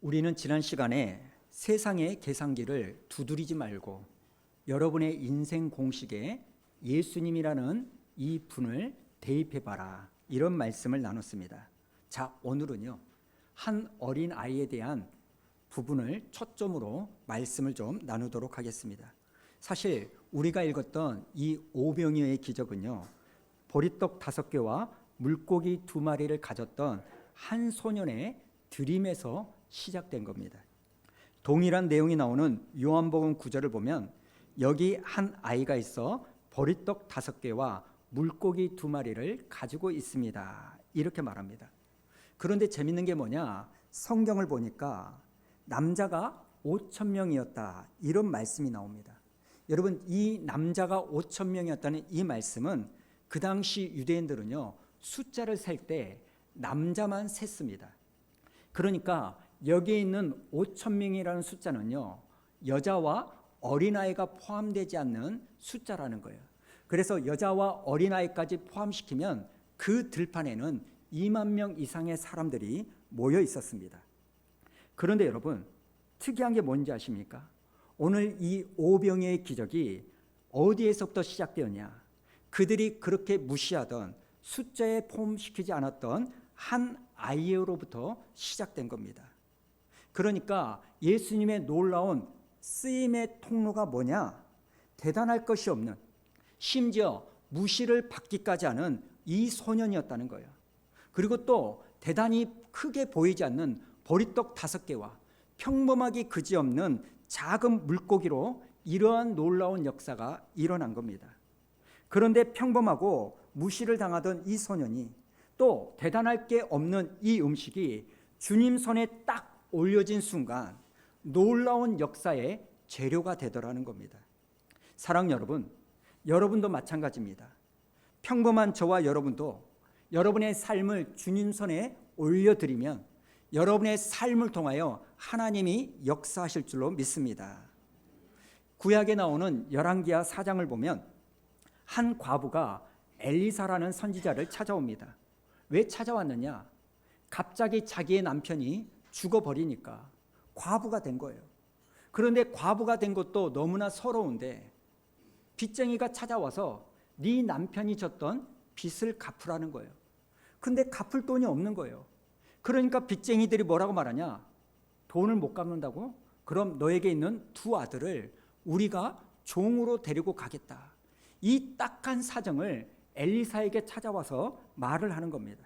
우리는 지난 시간에 세상의 계산기를 두드리지 말고 여러분의 인생 공식에 예수님이라는 이 분을 대입해봐라, 이런 말씀을 나눴습니다. 자, 오늘은요, 한 어린 아이에 대한 부분을 초점으로 말씀을 좀 나누도록 하겠습니다. 사실 우리가 읽었던 이 오병이어의 기적은요, 보리떡 5개와 물고기 2마리를 가졌던 한 소년의 드림에서 시작된 겁니다. 동일한 내용이 나오는 요한복음 9절을 보면 여기 한 아이가 있어 보리떡 5개와 물고기 2마리를 가지고 있습니다, 이렇게 말합니다. 그런데 재밌는 게 뭐냐, 성경을 보니까 남자가 5,000명이었다, 이런 말씀이 나옵니다. 여러분, 이 남자가 5,000명이었다는 이 말씀은 그 당시 유대인들은요, 숫자를 셀 때 남자만 셌습니다. 그러니까 여기에 있는 5,000명이라는 숫자는요, 여자와 어린아이가 포함되지 않는 숫자라는 거예요. 그래서 여자와 어린아이까지 포함시키면 그 들판에는 2만 명 이상의 사람들이 모여 있었습니다. 그런데 여러분, 특이한 게 뭔지 아십니까? 오늘 이 오병이어의 기적이 어디에서부터 시작되었냐? 그들이 그렇게 무시하던, 숫자에 포함시키지 않았던 한 아이로부터 시작된 겁니다. 그러니까 예수님의 놀라운 쓰임의 통로가 뭐냐? 대단할 것이 없는, 심지어 무시를 받기까지 하는 이 소년이었다는 거예요. 그리고 또 대단히 크게 보이지 않는 보리떡 5개와 평범하기 그지없는 작은 물고기로 이러한 놀라운 역사가 일어난 겁니다. 그런데 평범하고 무시를 당하던 이 소년이 또 대단할 게 없는 이 음식이 주님 손에 딱 올려진 순간 놀라운 역사의 재료가 되더라는 겁니다. 사랑 여러분, 여러분도 마찬가지입니다. 평범한 저와 여러분도 여러분의 삶을 주님 손에 올려드리면 여러분의 삶을 통하여 하나님이 역사하실 줄로 믿습니다. 구약에 나오는 열왕기하 4장을 보면 한 과부가 엘리사라는 선지자를 찾아옵니다. 왜 찾아왔느냐? 갑자기 자기의 남편이 죽어버리니까 과부가 된 거예요. 그런데 과부가 된 것도 너무나 서러운데 빚쟁이가 찾아와서 네 남편이 졌던 빚을 갚으라는 거예요. 근데 갚을 돈이 없는 거예요. 그러니까 빚쟁이들이 뭐라고 말하냐? 돈을 못 갚는다고? 그럼 너에게 있는 2 아들을 우리가 종으로 데리고 가겠다. 이 딱한 사정을 엘리사에게 찾아와서 말을 하는 겁니다.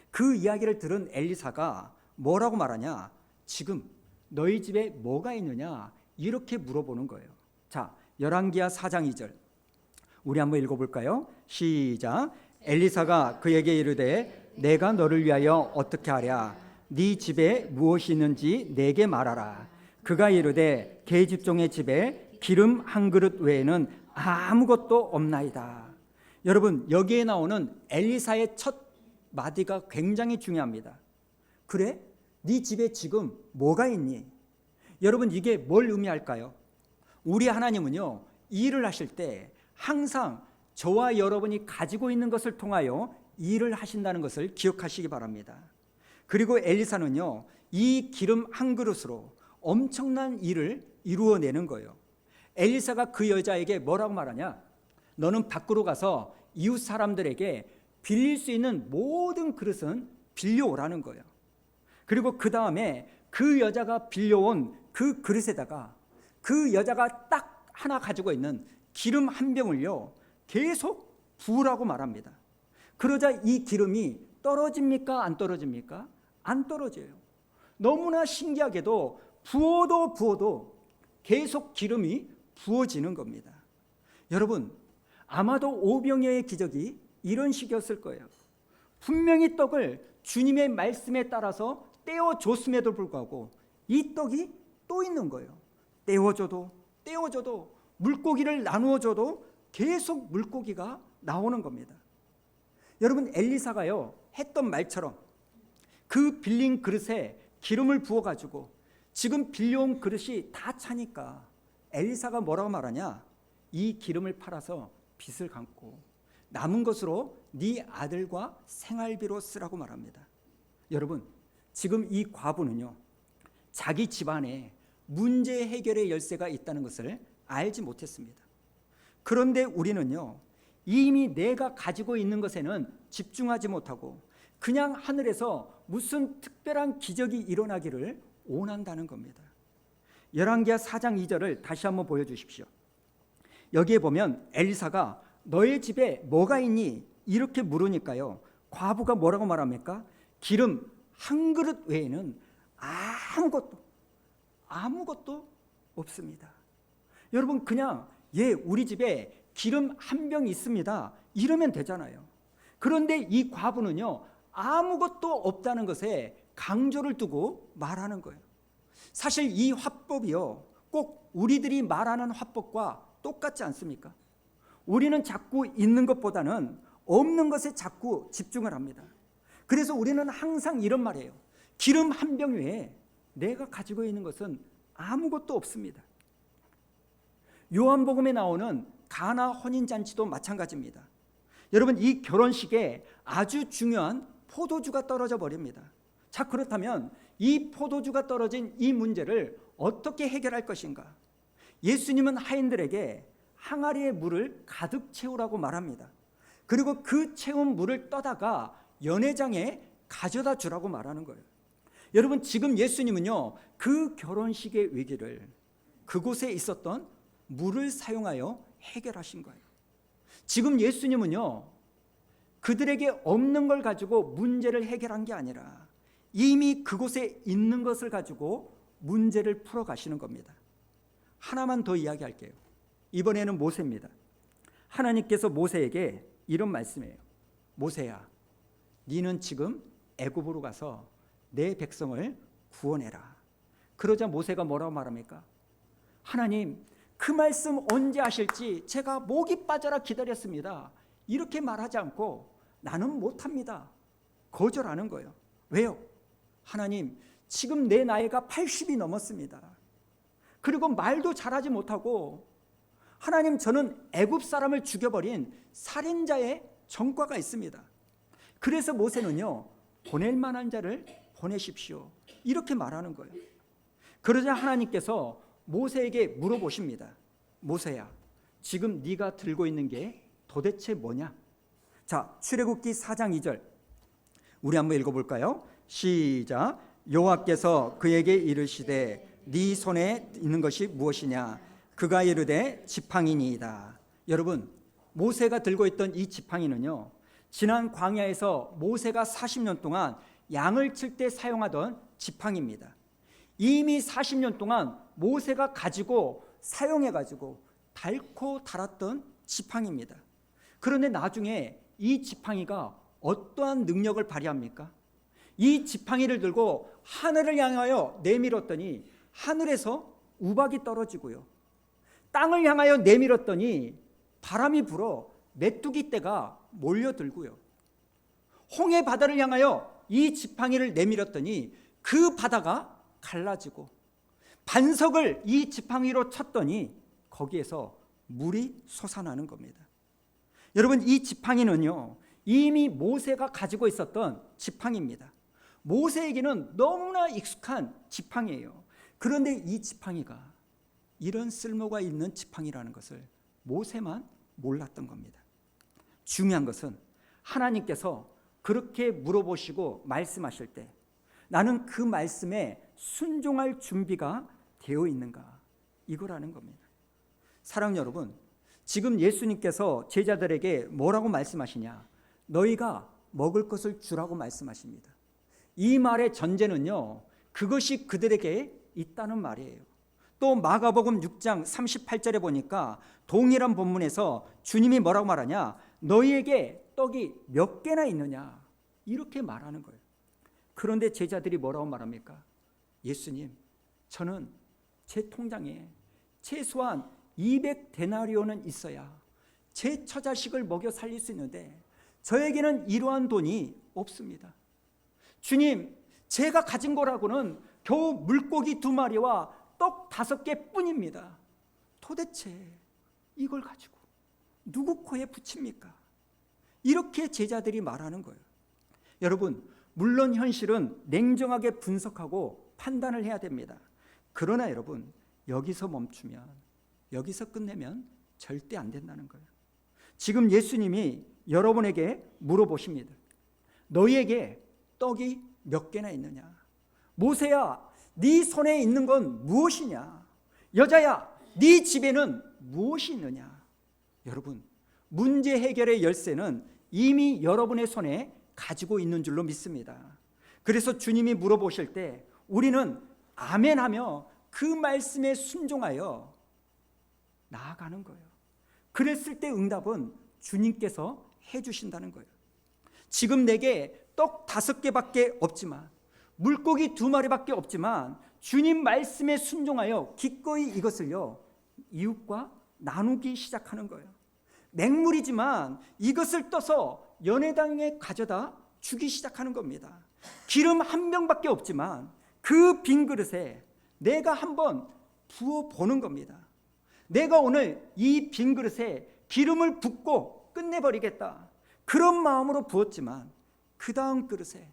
그 이야기를 들은 엘리사가 뭐라고 말하냐? 지금 너희 집에 뭐가 있느냐? 이렇게 물어보는 거예요. 자, 열왕기하 4장 2절 우리 한번 읽어볼까요? 시작. 엘리사가 그에게 이르되 내가 너를 위하여 어떻게 하랴? 네 집에 무엇이 있는지 내게 말하라. 그가 이르되 계집종의 집에 기름 한 그릇 외에는 아무것도 없나이다. 여러분, 여기에 나오는 엘리사의 첫 마디가 굉장히 중요합니다. 그래? 네 집에 지금 뭐가 있니? 여러분, 이게 뭘 의미할까요? 우리 하나님은요, 일을 하실 때 항상 저와 여러분이 가지고 있는 것을 통하여 일을 하신다는 것을 기억하시기 바랍니다. 그리고 엘리사는요, 이 기름 한 그릇으로 엄청난 일을 이루어내는 거예요. 엘리사가 그 여자에게 뭐라고 말하냐? 너는 밖으로 가서 이웃 사람들에게 빌릴 수 있는 모든 그릇은 빌려오라는 거예요. 그리고 그 다음에 그 여자가 빌려온 그 그릇에다가 그 여자가 딱 하나 가지고 있는 기름 한 병을요, 계속 부으라고 말합니다. 그러자 이 기름이 떨어집니까? 안 떨어집니까? 안 떨어져요. 너무나 신기하게도 부어도 계속 기름이 부어지는 겁니다. 여러분, 아마도 오병이어의 기적이 이런 식이었을 거예요. 분명히 떡을 주님의 말씀에 따라서 떼어줬음에도 불구하고 이 떡이 또 있는 거예요. 떼어줘도 물고기를 나누어줘도 계속 물고기가 나오는 겁니다. 여러분, 엘리사가요, 했던 말처럼 그 빌린 그릇에 기름을 부어가지고 지금 빌려온 그릇이 다 차니까 엘리사가 뭐라고 말하냐? 이 기름을 팔아서 빚을 갚고 남은 것으로 네 아들과 생활비로 쓰라고 말합니다. 여러분, 지금 이 과부는요, 자기 집안에 문제 해결의 열쇠가 있다는 것을 알지 못했습니다. 그런데 우리는요, 이미 내가 가지고 있는 것에는 집중하지 못하고 그냥 하늘에서 무슨 특별한 기적이 일어나기를 원한다는 겁니다. 열왕기하 4장 2절을 다시 한번 보여주십시오. 여기에 보면 엘리사가 너의 집에 뭐가 있니? 이렇게 물으니까요, 과부가 뭐라고 말합니까? 기름 한 그릇 외에는 아무것도 없습니다. 여러분, 그냥 우리 집에 기름 한 병 있습니다 이러면 되잖아요. 그런데 이 과부는요, 아무것도 없다는 것에 강조를 두고 말하는 거예요. 사실 이 화법이요, 꼭 우리들이 말하는 화법과 똑같지 않습니까? 우리는 자꾸 있는 것보다는 없는 것에 자꾸 집중을 합니다. 그래서 우리는 항상 이런 말이에요. 기름 한 병 외에 내가 가지고 있는 것은 아무것도 없습니다. 요한복음에 나오는 가나 혼인잔치도 마찬가지입니다. 여러분, 이 결혼식에 아주 중요한 포도주가 떨어져 버립니다. 자, 그렇다면 이 포도주가 떨어진 이 문제를 어떻게 해결할 것인가? 예수님은 하인들에게 항아리에 물을 가득 채우라고 말합니다. 그리고 그 채운 물을 떠다가 연회장에 가져다 주라고 말하는 거예요. 여러분, 지금 예수님은요, 그 결혼식의 위기를 그곳에 있었던 물을 사용하여 해결하신 거예요. 지금 예수님은요, 그들에게 없는 걸 가지고 문제를 해결한 게 아니라 이미 그곳에 있는 것을 가지고 문제를 풀어가시는 겁니다. 하나만 더 이야기할게요. 이번에는 모세입니다. 하나님께서 모세에게 이런 말씀이에요. 모세야, 너는 지금 애굽으로 가서 내 백성을 구원해라. 그러자 모세가 뭐라고 말합니까? 하나님, 그 말씀 언제 하실지 제가 목이 빠져라 기다렸습니다. 이렇게 말하지 않고 나는 못합니다. 거절하는 거예요. 왜요? 하나님, 지금 내 나이가 80이 넘었습니다. 그리고 말도 잘하지 못하고, 하나님, 저는 애굽 사람을 죽여버린 살인자의 전과가 있습니다. 그래서 모세는요, 보낼 만한 자를 보내십시오. 이렇게 말하는 거예요. 그러자 하나님께서 모세에게 물어보십니다. 모세야, 지금 네가 들고 있는 게 도대체 뭐냐? 자, 출애굽기 4장 2절 우리 한번 읽어볼까요? 시작. 여호와께서 그에게 이르시되 네 손에 있는 것이 무엇이냐? 그가 이르되 지팡이니이다. 여러분, 모세가 들고 있던 이 지팡이는요, 지난 광야에서 모세가 40년 동안 양을 칠 때 사용하던 지팡이입니다. 이미 40년 동안 모세가 가지고 사용해가지고 닳고 닳았던 지팡이입니다. 그런데 나중에 이 지팡이가 어떠한 능력을 발휘합니까? 이 지팡이를 들고 하늘을 향하여 내밀었더니 하늘에서 우박이 떨어지고요, 땅을 향하여 내밀었더니 바람이 불어 메뚜기 떼가 몰려들고요, 홍해 바다를 향하여 이 지팡이를 내밀었더니 그 바다가 갈라지고, 반석을 이 지팡이로 쳤더니 거기에서 물이 솟아나는 겁니다. 여러분, 이 지팡이는요, 이미 모세가 가지고 있었던 지팡이입니다. 모세에게는 너무나 익숙한 지팡이에요. 그런데 이 지팡이가 이런 쓸모가 있는 지팡이라는 것을 모세만 몰랐던 겁니다. 중요한 것은 하나님께서 그렇게 물어보시고 말씀하실 때 나는 그 말씀에 순종할 준비가 되어 있는가, 이거라는 겁니다. 사랑하는 여러분, 지금 예수님께서 제자들에게 뭐라고 말씀하시냐? 너희가 먹을 것을 주라고 말씀하십니다. 이 말의 전제는요, 그것이 그들에게 있다는 말이에요. 또 마가복음 6장 38절에 보니까 동일한 본문에서 주님이 뭐라고 말하냐? 너희에게 떡이 몇 개나 있느냐? 이렇게 말하는 거예요. 그런데 제자들이 뭐라고 말합니까? 예수님, 저는 제 통장에 최소한 200데나리온은 있어야 제 처자식을 먹여 살릴 수 있는데 저에게는 이러한 돈이 없습니다. 주님, 제가 가진 거라고는 겨우 물고기 2마리와 떡 5개 뿐입니다. 도대체 이걸 가지고 누구 코에 붙입니까? 이렇게 제자들이 말하는 거예요. 여러분, 물론 현실은 냉정하게 분석하고 판단을 해야 됩니다. 그러나 여러분, 여기서 멈추면, 여기서 끝내면 절대 안 된다는 거예요. 지금 예수님이 여러분에게 물어보십니다. 너희에게 떡이 몇 개나 있느냐? 모세야, 네 손에 있는 건 무엇이냐? 여자야, 네 집에는 무엇이 있느냐? 여러분, 문제 해결의 열쇠는 이미 여러분의 손에 가지고 있는 줄로 믿습니다. 그래서 주님이 물어보실 때 우리는 아멘하며 그 말씀에 순종하여 나아가는 거예요. 그랬을 때 응답은 주님께서 해주신다는 거예요. 지금 내게 떡 5개밖에 없지만, 물고기 2마리밖에 없지만 주님 말씀에 순종하여 기꺼이 이것을요 이웃과 나누기 시작하는 거예요. 맹물이지만 이것을 떠서 연회당에 가져다 주기 시작하는 겁니다. 기름 1병밖에 없지만 그 빈 그릇에 내가 한번 부어보는 겁니다. 내가 오늘 이 빈 그릇에 기름을 붓고 끝내버리겠다, 그런 마음으로 부었지만 그 다음 그릇에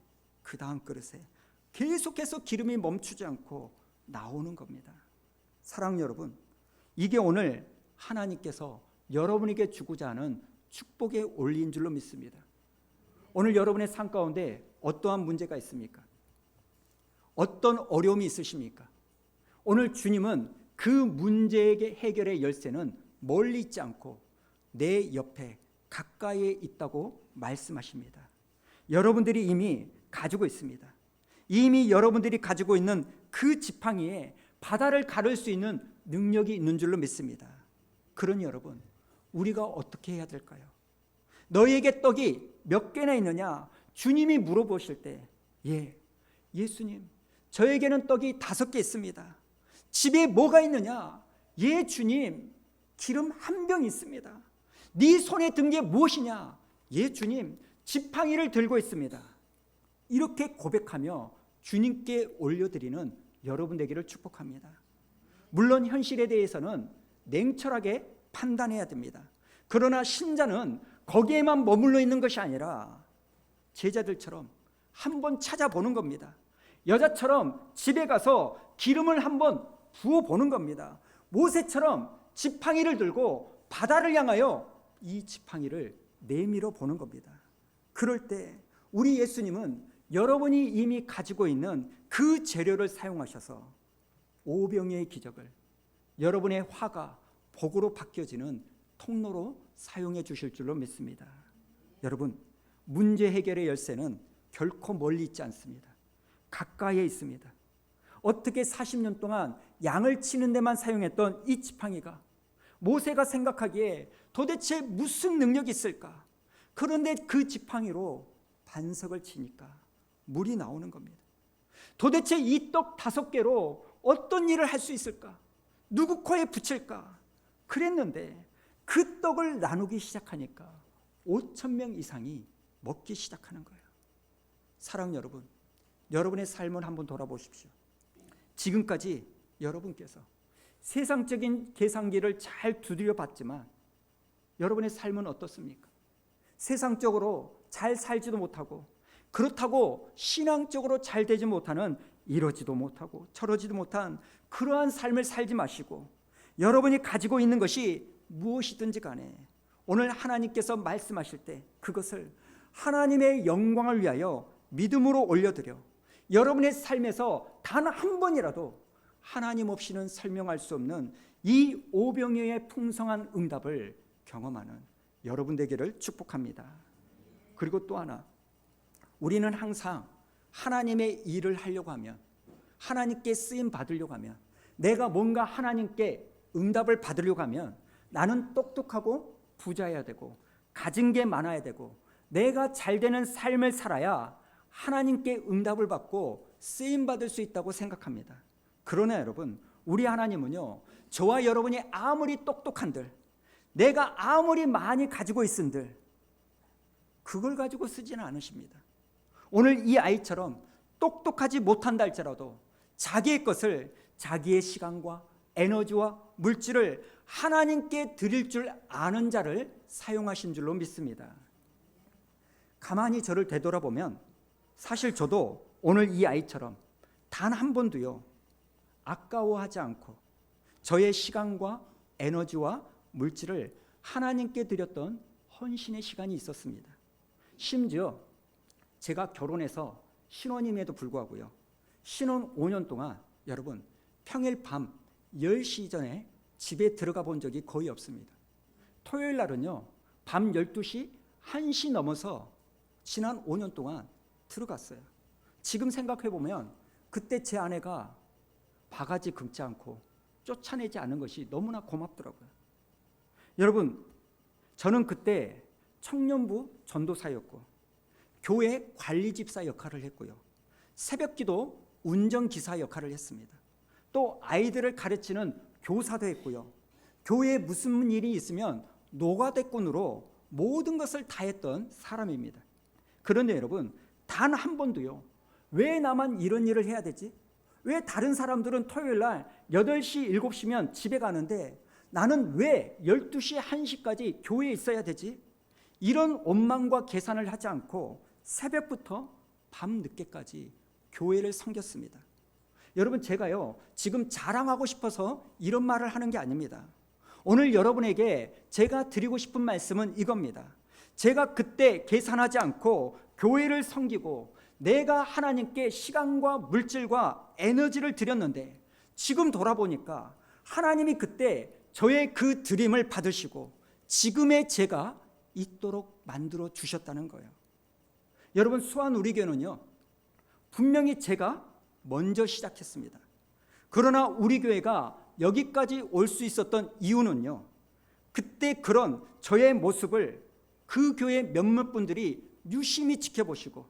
계속해서 기름이 멈추지 않고 나오는 겁니다. 사랑 여러분, 이게 오늘 하나님께서 여러분에게 주고자 하는 축복의 원리인 줄로 믿습니다. 오늘 여러분의 삶 가운데 어떠한 문제가 있습니까? 어떤 어려움이 있으십니까? 오늘 주님은 그 문제의 해결의 열쇠는 멀리 있지 않고 내 옆에 가까이에 있다고 말씀하십니다. 여러분들이 이미 가지고 있습니다. 이미 여러분들이 가지고 있는 그 지팡이에 바다를 가를 수 있는 능력이 있는 줄로 믿습니다. 그러니 여러분, 우리가 어떻게 해야 될까요? 너희에게 떡이 몇 개나 있느냐? 주님이 물어보실 때, 예수님, 저에게는 떡이 5개 있습니다. 집에 뭐가 있느냐? 예, 주님, 기름 1병 있습니다. 네 손에 든 게 무엇이냐? 예, 주님, 지팡이를 들고 있습니다. 이렇게 고백하며 주님께 올려드리는 여러분 되기를 축복합니다. 물론 현실에 대해서는 냉철하게 판단해야 됩니다. 그러나 신자는 거기에만 머물러 있는 것이 아니라 제자들처럼 한번 찾아보는 겁니다. 여자처럼 집에 가서 기름을 한번 부어보는 겁니다. 모세처럼 지팡이를 들고 바다를 향하여 이 지팡이를 내밀어 보는 겁니다. 그럴 때 우리 예수님은 여러분이 이미 가지고 있는 그 재료를 사용하셔서 오병이의 기적을 여러분의 화가 복으로 바뀌어지는 통로로 사용해 주실 줄로 믿습니다. 여러분, 문제 해결의 열쇠는 결코 멀리 있지 않습니다. 가까이에 있습니다. 어떻게 40년 동안 양을 치는 데만 사용했던 이 지팡이가 모세가 생각하기에 도대체 무슨 능력이 있을까? 그런데 그 지팡이로 반석을 치니까 물이 나오는 겁니다. 도대체 이 떡 5개로 어떤 일을 할 수 있을까? 누구 코에 붙일까? 그랬는데 그 떡을 나누기 시작하니까 5,000명 이상이 먹기 시작하는 거예요. 사랑 여러분, 여러분의 삶을 한번 돌아보십시오. 지금까지 여러분께서 세상적인 계산기를 잘 두드려 봤지만 여러분의 삶은 어떻습니까? 세상적으로 잘 살지도 못하고, 그렇다고 신앙적으로 잘 되지 못하는, 이러지도 못하고 저러지도 못한 그러한 삶을 살지 마시고, 여러분이 가지고 있는 것이 무엇이든지 간에 오늘 하나님께서 말씀하실 때 그것을 하나님의 영광을 위하여 믿음으로 올려드려 여러분의 삶에서 단 한 번이라도 하나님 없이는 설명할 수 없는 이 오병이어의 풍성한 응답을 경험하는 여러분 되기를 축복합니다. 그리고 또 하나, 우리는 항상 하나님의 일을 하려고 하면, 하나님께 쓰임 받으려고 하면, 내가 뭔가 하나님께 응답을 받으려고 하면 나는 똑똑하고 부자여야 되고 가진 게 많아야 되고 내가 잘 되는 삶을 살아야 하나님께 응답을 받고 쓰임 받을 수 있다고 생각합니다. 그러나 여러분, 우리 하나님은요, 저와 여러분이 아무리 똑똑한들, 내가 아무리 많이 가지고 있은들 그걸 가지고 쓰지는 않으십니다. 오늘 이 아이처럼 똑똑하지 못한다 할지라도 자기의 것을, 자기의 시간과 에너지와 물질을 하나님께 드릴 줄 아는 자를 사용하신 줄로 믿습니다. 가만히 저를 되돌아보면 사실 저도 오늘 이 아이처럼 단 한 번도요 아까워하지 않고 저의 시간과 에너지와 물질을 하나님께 드렸던 헌신의 시간이 있었습니다. 심지어 제가 결혼해서 신혼임에도 불구하고요 신혼 5년 동안 여러분 평일 밤 10시 전에 집에 들어가 본 적이 거의 없습니다. 토요일 날은요 밤 12시 1시 넘어서 지난 5년 동안 들어갔어요. 지금 생각해 보면 그때 제 아내가 바가지 긁지 않고 쫓아내지 않은 것이 너무나 고맙더라고요. 여러분, 저는 그때 청년부 전도사였고 교회 관리집사 역할을 했고요 새벽기도 운전기사 역할을 했습니다. 또 아이들을 가르치는 교사도 했고요 교회에 무슨 일이 있으면 노가대꾼으로 모든 것을 다 했던 사람입니다. 그런데 여러분, 단 한 번도요 왜 나만 이런 일을 해야 되지? 왜 다른 사람들은 토요일 날 8시, 7시면 집에 가는데 나는 왜 12시, 1시까지 교회에 있어야 되지? 이런 원망과 계산을 하지 않고 새벽부터 밤 늦게까지 교회를 섬겼습니다. 여러분, 제가요 지금 자랑하고 싶어서 이런 말을 하는 게 아닙니다. 오늘 여러분에게 제가 드리고 싶은 말씀은 이겁니다. 제가 그때 계산하지 않고 교회를 섬기고 내가 하나님께 시간과 물질과 에너지를 드렸는데 지금 돌아보니까 하나님이 그때 저의 그 드림을 받으시고 지금의 제가 있도록 만들어 주셨다는 거예요. 여러분, 수원 우리 교회는요 분명히 제가 먼저 시작했습니다. 그러나 우리 교회가 여기까지 올 수 있었던 이유는요 그때 그런 저의 모습을 그 교회 몇몇 분들이 유심히 지켜보시고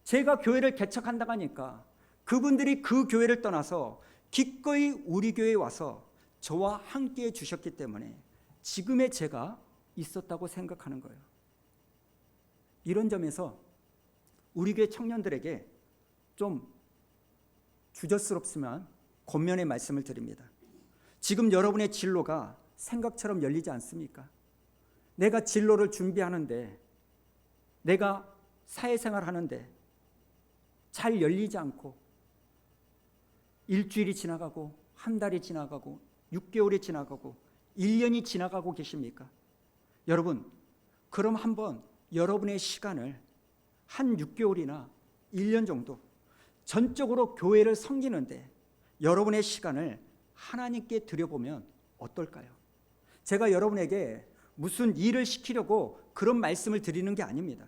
제가 교회를 개척한다고 하니까 그분들이 그 교회를 떠나서 기꺼이 우리 교회에 와서 저와 함께 해 주셨기 때문에 지금의 제가 있었다고 생각하는 거예요. 이런 점에서 우리 교회 청년들에게 좀 주저스럽지만 권면의 말씀을 드립니다. 지금 여러분의 진로가 생각처럼 열리지 않습니까? 내가 진로를 준비하는데 내가 사회생활 하는데 잘 열리지 않고 일주일이 지나가고 한 달이 지나가고 6개월이 지나가고 1년이 지나가고 계십니까? 여러분, 그럼 한번 여러분의 시간을 한 6개월이나 1년 정도 전적으로 교회를 섬기는데 여러분의 시간을 하나님께 드려보면 어떨까요? 제가 여러분에게 무슨 일을 시키려고 그런 말씀을 드리는 게 아닙니다.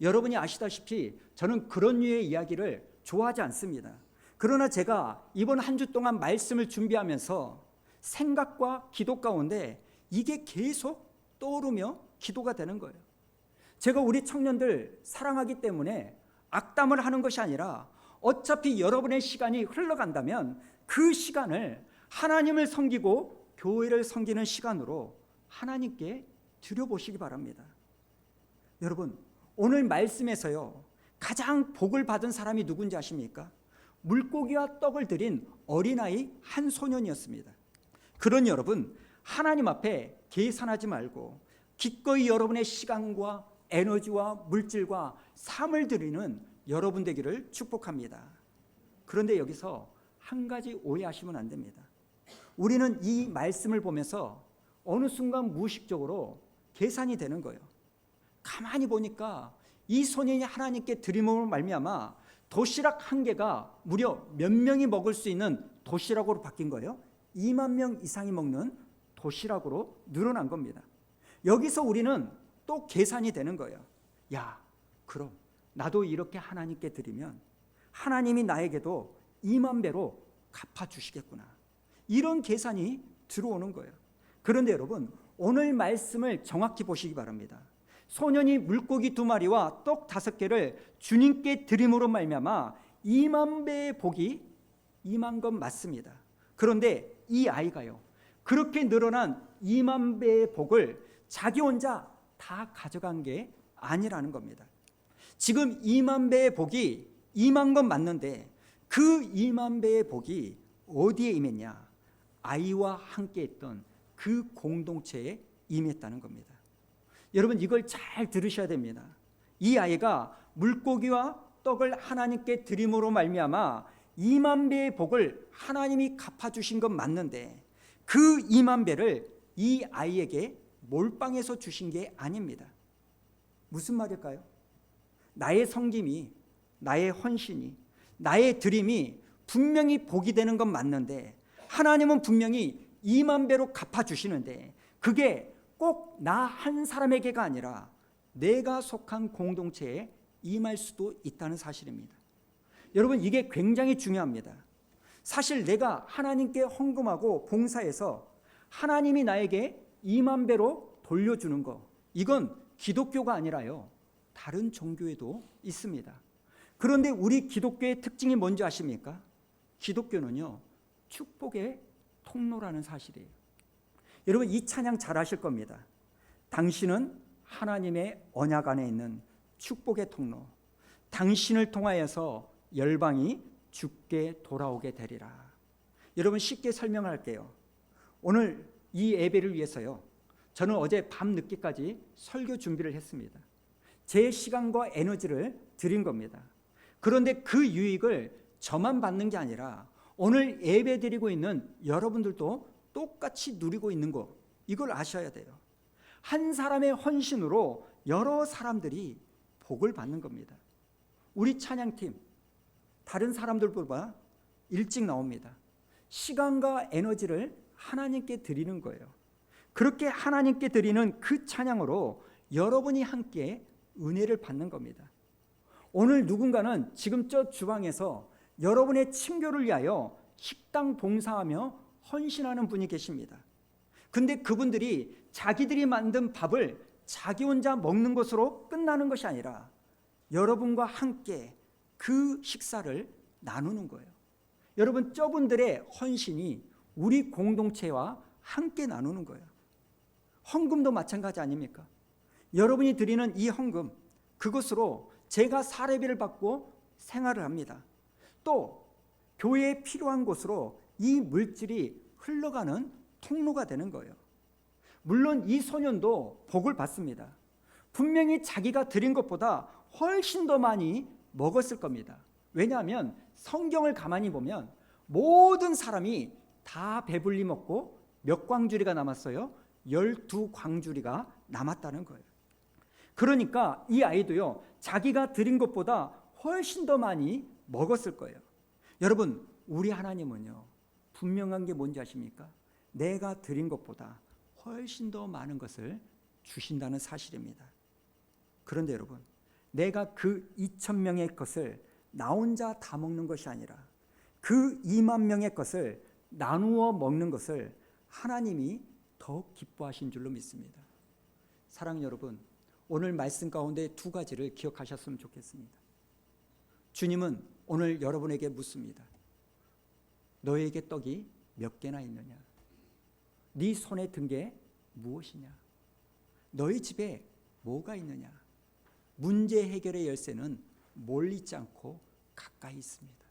여러분이 아시다시피 저는 그런 류의 이야기를 좋아하지 않습니다. 그러나 제가 이번 한 주 동안 말씀을 준비하면서 생각과 기도 가운데 이게 계속 떠오르며 기도가 되는 거예요. 제가 우리 청년들 사랑하기 때문에 악담을 하는 것이 아니라 어차피 여러분의 시간이 흘러간다면 그 시간을 하나님을 섬기고 교회를 섬기는 시간으로 하나님께 드려보시기 바랍니다. 여러분, 오늘 말씀에서요 가장 복을 받은 사람이 누군지 아십니까? 물고기와 떡을 드린 어린아이 한 소년이었습니다. 그러니 여러분, 하나님 앞에 계산하지 말고 기꺼이 여러분의 시간과 에너지와 물질과 삶을 드리는 여러분 되기를 축복합니다. 그런데 여기서 한 가지 오해하시면 안 됩니다. 우리는 이 말씀을 보면서 어느 순간 무의식적으로 계산이 되는 거예요. 가만히 보니까 이 소년이 하나님께 드림으로 말미암아 도시락 한 개가 무려 몇 명이 먹을 수 있는 도시락으로 바뀐 거예요. 2만 명 이상이 먹는 도시락으로 늘어난 겁니다. 여기서 우리는 또 계산이 되는 거예요. 야, 그럼 나도 이렇게 하나님께 드리면 하나님이 나에게도 2만 배로 갚아주시겠구나. 이런 계산이 들어오는 거예요. 그런데 여러분, 오늘 말씀을 정확히 보시기 바랍니다. 소년이 물고기 2마리와 떡 5개를 주님께 드림으로 말미암아 2만 배의 복이 임한 건 맞습니다. 그런데 이 아이가요, 그렇게 늘어난 2만 배의 복을 자기 혼자 다 가져간 게 아니라는 겁니다. 지금 2만 배의 복이 임한 건 맞는데 그 2만 배의 복이 어디에 임했냐? 아이와 함께 했던 그 공동체에 임했다는 겁니다. 여러분, 이걸 잘 들으셔야 됩니다. 이 아이가 물고기와 떡을 하나님께 드림으로 말미암아 2만 배의 복을 하나님이 갚아주신 건 맞는데 그 2만 배를 이 아이에게 몰빵해서 주신 게 아닙니다. 무슨 말일까요? 나의 섬김이, 나의 헌신이, 나의 드림이 분명히 복이 되는 건 맞는데 하나님은 분명히 2만 배로 갚아주시는데 그게 꼭 나 한 사람에게가 아니라 내가 속한 공동체에 임할 수도 있다는 사실입니다. 여러분, 이게 굉장히 중요합니다. 사실 내가 하나님께 헌금하고 봉사해서 하나님이 나에게 2만 배로 돌려주는 거, 이건 기독교가 아니라요, 다른 종교에도 있습니다. 그런데 우리 기독교의 특징이 뭔지 아십니까? 기독교는요, 축복의 통로라는 사실이에요. 여러분, 이 찬양 잘 아실 겁니다. 당신은 하나님의 언약 안에 있는 축복의 통로, 당신을 통하여서 열방이 주께 돌아오게 되리라. 여러분, 쉽게 설명할게요. 오늘 이 예배를 위해서요, 저는 어제 밤 늦게까지 설교 준비를 했습니다. 제 시간과 에너지를 드린 겁니다. 그런데 그 유익을 저만 받는 게 아니라 오늘 예배 드리고 있는 여러분들도 똑같이 누리고 있는 거, 이걸 아셔야 돼요. 한 사람의 헌신으로 여러 사람들이 복을 받는 겁니다. 우리 찬양팀 다른 사람들보다 일찍 나옵니다. 시간과 에너지를 하나님께 드리는 거예요. 그렇게 하나님께 드리는 그 찬양으로 여러분이 함께 은혜를 받는 겁니다. 오늘 누군가는 지금 저 주방에서 여러분의 친교를 위하여 식당 봉사하며 헌신하는 분이 계십니다. 근데 그분들이 자기들이 만든 밥을 자기 혼자 먹는 것으로 끝나는 것이 아니라 여러분과 함께 그 식사를 나누는 거예요. 여러분, 저분들의 헌신이 우리 공동체와 함께 나누는 거예요. 헌금도 마찬가지 아닙니까? 여러분이 드리는 이 헌금, 그것으로 제가 사례비를 받고 생활을 합니다. 또 교회에 필요한 곳으로 이 물질이 흘러가는 통로가 되는 거예요. 물론 이 소년도 복을 받습니다. 분명히 자기가 드린 것보다 훨씬 더 많이 먹었을 겁니다. 왜냐하면 성경을 가만히 보면 모든 사람이 다 배불리 먹고 몇 광주리가 남았어요? 12광주리가 남았다는 거예요. 그러니까 이 아이도요, 자기가 드린 것보다 훨씬 더 많이 먹었을 거예요. 여러분, 우리 하나님은요, 분명한 게 뭔지 아십니까? 내가 드린 것보다 훨씬 더 많은 것을 주신다는 사실입니다. 그런데 여러분, 내가 그 2,000명의 것을 나 혼자 다 먹는 것이 아니라 그 2만 명의 것을 나누어 먹는 것을 하나님이 더 기뻐하신 줄로 믿습니다. 사랑하는 여러분, 오늘 말씀 가운데 두 가지를 기억하셨으면 좋겠습니다. 주님은 오늘 여러분에게 묻습니다. 너에게 떡이 몇 개나 있느냐? 네 손에 든 게 무엇이냐? 너희 집에 뭐가 있느냐? 문제 해결의 열쇠는 멀리 있지 않고 가까이 있습니다.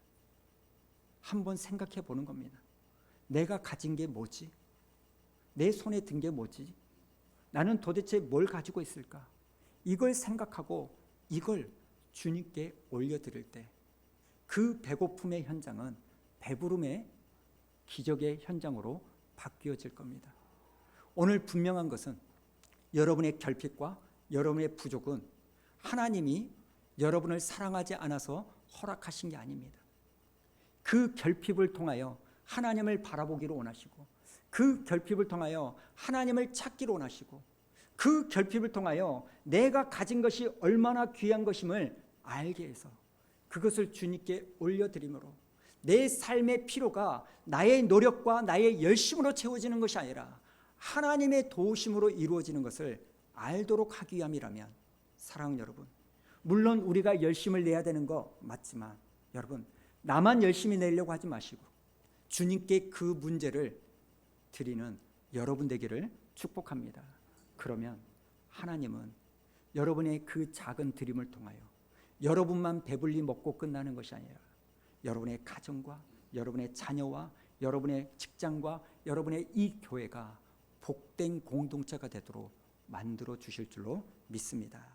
한번 생각해 보는 겁니다. 내가 가진 게 뭐지? 내 손에 든 게 뭐지? 나는 도대체 뭘 가지고 있을까? 이걸 생각하고 이걸 주님께 올려드릴 때 그 배고픔의 현장은 배부름의 기적의 현장으로 바뀌어질 겁니다. 오늘 분명한 것은 여러분의 결핍과 여러분의 부족은 하나님이 여러분을 사랑하지 않아서 허락하신 게 아닙니다. 그 결핍을 통하여 하나님을 바라보기를 원하시고, 그 결핍을 통하여 하나님을 찾기를 원하시고, 그 결핍을 통하여 내가 가진 것이 얼마나 귀한 것임을 알게 해서 그것을 주님께 올려드림으로 내 삶의 필요가 나의 노력과 나의 열심으로 채워지는 것이 아니라 하나님의 도우심으로 이루어지는 것을 알도록 하기 위함이라면, 사랑하는 여러분, 물론 우리가 열심을 내야 되는 거 맞지만 여러분, 나만 열심히 내려고 하지 마시고 주님께 그 문제를 드리는 여러분 되기를 축복합니다. 그러면 하나님은 여러분의 그 작은 드림을 통하여 여러분만 배불리 먹고 끝나는 것이 아니라 여러분의 가정과 여러분의 자녀와 여러분의 직장과 여러분의 이 교회가 복된 공동체가 되도록 만들어 주실 줄로 믿습니다.